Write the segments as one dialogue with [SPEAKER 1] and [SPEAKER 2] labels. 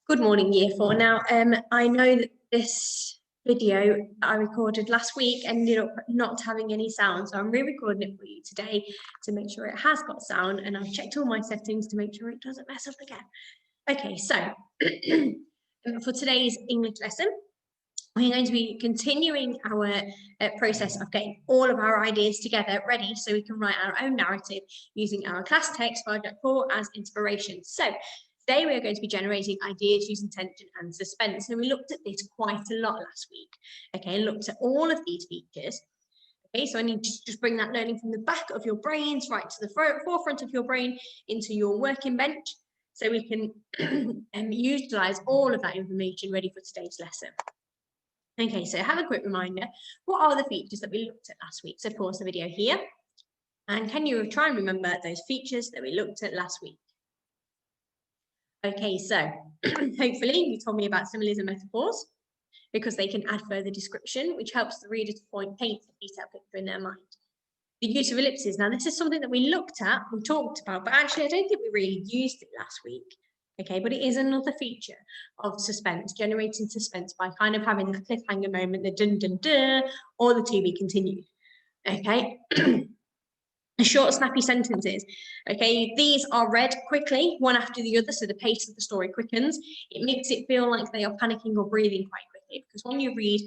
[SPEAKER 1] Good morning, Year 4. Now, I know that this video that I recorded last week ended up not having any sound, so I'm re-recording it for you today to make sure it has got sound, and I've checked all my settings to make sure it doesn't mess up again. Okay, so for today's English lesson, we're going to be continuing our process of getting all of our ideas together ready so we can write our own narrative using our class text 5.4 as inspiration. So today we are going to be generating ideas using tension and suspense. And we looked at this quite a lot last week. Okay, looked at all of these features. Okay, so I need to just bring that learning from the back of your brains right to the forefront of your brain into your working bench so we can utilize all of that information ready for today's lesson. Okay, so have a quick reminder. What are the features that we looked at last week? So pause the video here. And can you try and remember those features that we looked at last week? Okay, so hopefully you told me about similes and metaphors because they can add further description, which helps the reader to paint a detailed picture in their mind. The use of ellipses. Now, this is something that we looked at, we talked about, but actually I don't think we really used it last week. Okay, but it is another feature of suspense, generating suspense by kind of having that cliffhanger moment, the dun dun dun, or the to be continued. Okay. Short, snappy sentences. Okay, these are read quickly, one after the other, so the pace of the story quickens. It makes it feel like they are panicking or breathing quite quickly, because when you read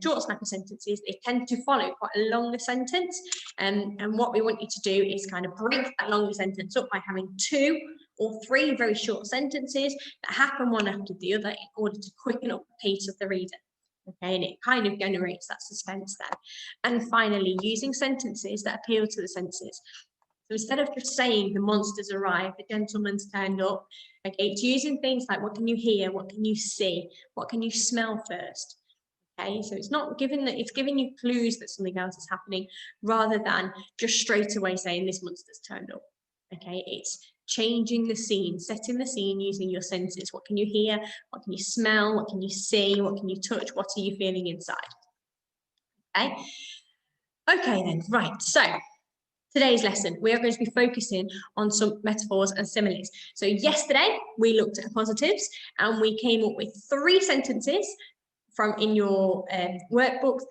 [SPEAKER 1] short, snappy sentences, they tend to follow quite a longer sentence. And what we want you to do is kind of break that longer sentence up by having 2 or 3 very short sentences that happen one after the other in order to quicken up the pace of the reader. Okay, and it kind of generates that suspense there. And finally, using sentences that appeal to the senses. So instead of just saying the monsters arrived, the gentleman's turned up, okay, it's using things like what can you hear, what can you see, what can you smell first. Okay, so it's not giving that, it's giving you clues that something else is happening rather than just straight away saying this monster's turned up. Okay, it's changing the scene, setting the scene using your senses. What can you hear? What can you smell? What can you see? What can you touch? What are you feeling inside? Okay. Okay then, right. So today's lesson, we are going to be focusing on some metaphors and similes. So yesterday we looked at positives and we came up with 3 sentences from in your workbooks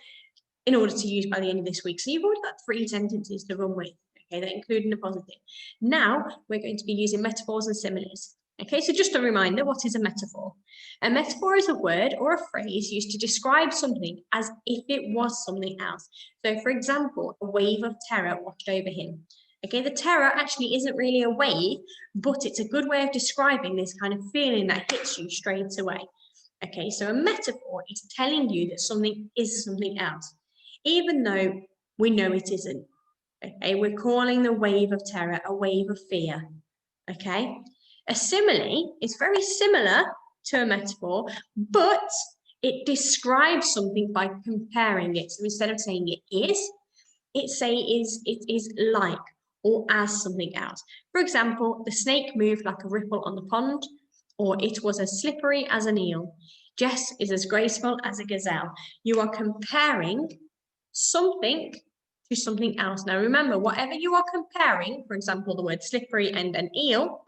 [SPEAKER 1] in order to use by the end of this week. So you've already got 3 sentences to run with. Okay, that including a positive. Now we're going to be using metaphors and similes. Okay, so just a reminder, what is a metaphor? A metaphor is a word or a phrase used to describe something as if it was something else. So for example, a wave of terror washed over him. Okay, the terror actually isn't really a wave, but it's a good way of describing this kind of feeling that hits you straight away. Okay, so a metaphor is telling you that something is something else, even though we know it isn't. Okay, we're calling the wave of terror a wave of fear. Okay, a simile is very similar to a metaphor, but it describes something by comparing it. So instead of saying it is, it is like or as something else. For example, the snake moved like a ripple on the pond, or it was as slippery as an eel. Jess is as graceful as a gazelle. You are comparing something to something else. Now remember, whatever you are comparing, for example, the word slippery and an eel,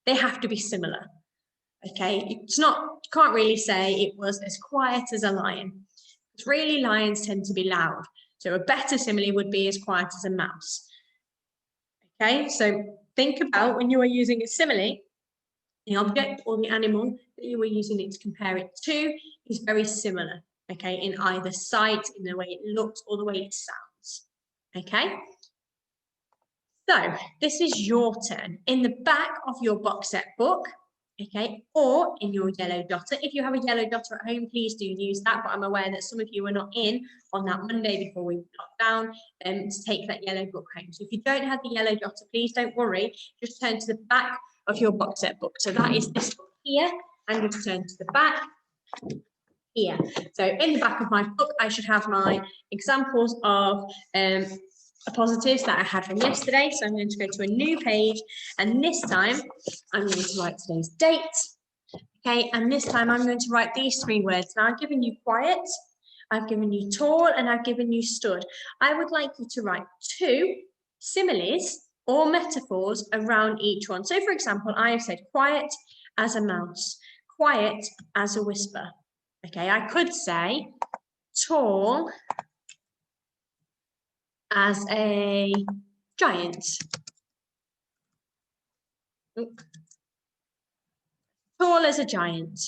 [SPEAKER 1] they have to be similar. Okay, it's not, you can't really say it was as quiet as a lion. Because really lions tend to be loud. So a better simile would be as quiet as a mouse. Okay, so think about when you are using a simile, the object or the animal that you were using it to compare it to is very similar. Okay, in either sight, in the way it looks, or the way it sounds. Okay, so this is your turn. In the back of your box set book, okay, or in your yellow dotter. If you have a yellow dotter at home, please do use that, but I'm aware that some of you were not in on that Monday before we locked down to take that yellow book home. So if you don't have the yellow dotter, please don't worry, just turn to the back of your box set book. So that is this book here, and just turn to the back here. So in the back of my book, I should have my examples of positives that I had from yesterday. So I'm going to go to a new page, and this time I'm going to write today's date. Okay, and this time I'm going to write these 3 words. Now I've given you quiet, I've given you tall, and I've given you stood. I would like you to write 2 similes or metaphors around each one. So for example, I have said quiet as a mouse, quiet as a whisper. Okay, I could say tall as a giant. Tall as a giant.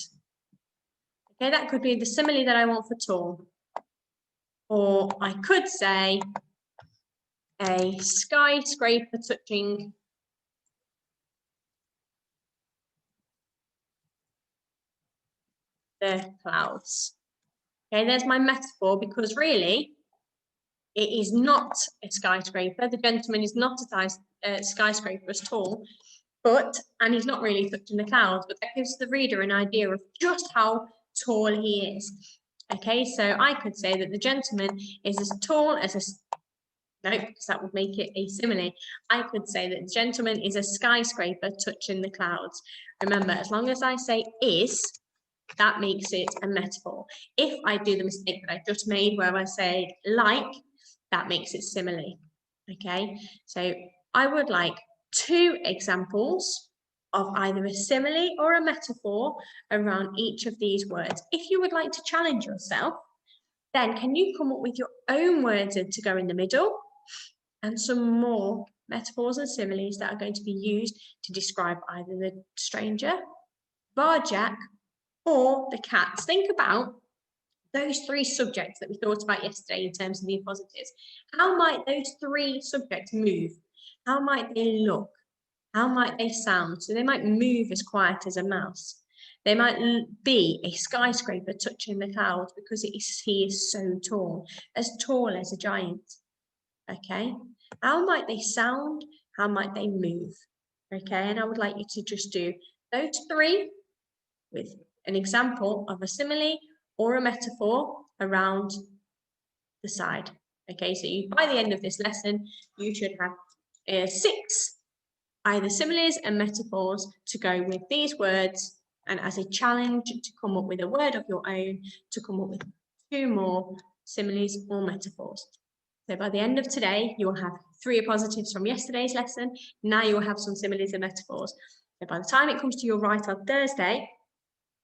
[SPEAKER 1] Okay, that could be the simile that I want for tall. Or I could say a skyscraper touching the clouds. Okay, there's my metaphor, because really it is not a skyscraper. The gentleman is not a skyscraper as tall, and he's not really touching the clouds, but that gives the reader an idea of just how tall he is. Okay, so I could say that the gentleman is as tall as no, because that would make it a simile. I could say that the gentleman is a skyscraper touching the clouds. Remember, as long as I say is, that makes it a metaphor. If I do the mistake that I just made where I say like, that makes it simile. Okay, so I would like 2 examples of either a simile or a metaphor around each of these words. If you would like to challenge yourself, then can you come up with your own words to go in the middle and some more metaphors and similes that are going to be used to describe either the stranger, Barjack, or the cats. Think about those 3 subjects that we thought about yesterday in terms of the appositives. How might those 3 subjects move? How might they look? How might they sound? So they might move as quiet as a mouse. They might be a skyscraper touching the clouds because he is so tall as a giant. Okay, how might they sound? How might they move? Okay, and I would like you to just do those 3 with an example of a simile or a metaphor around the side. Okay, so by the end of this lesson, you should have 6 either similes and metaphors to go with these words, and as a challenge to come up with a word of your own, to come up with 2 more similes or metaphors. So by the end of today, you will have 3 appositives from yesterday's lesson. Now you will have some similes and metaphors. So by the time it comes to your write on Thursday,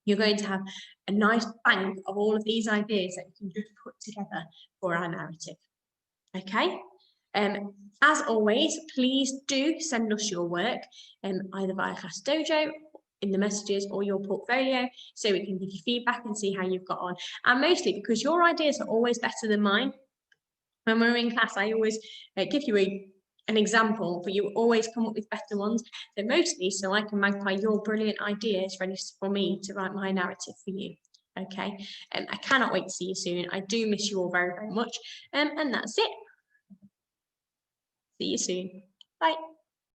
[SPEAKER 1] you're going to have a nice bank of all of these ideas that you can just put together for our narrative. Okay? As always, please do send us your work either via Class Dojo, in the messages, or your portfolio, so we can give you feedback and see how you've got on. And mostly because your ideas are always better than mine. When we're in class, I always give you an example, but you always come up with better ones. So mostly so I can magpie your brilliant ideas ready for me to write my narrative for you. Okay, I cannot wait to see you soon. I do miss you all very, very much. And that's it. See you soon. Bye.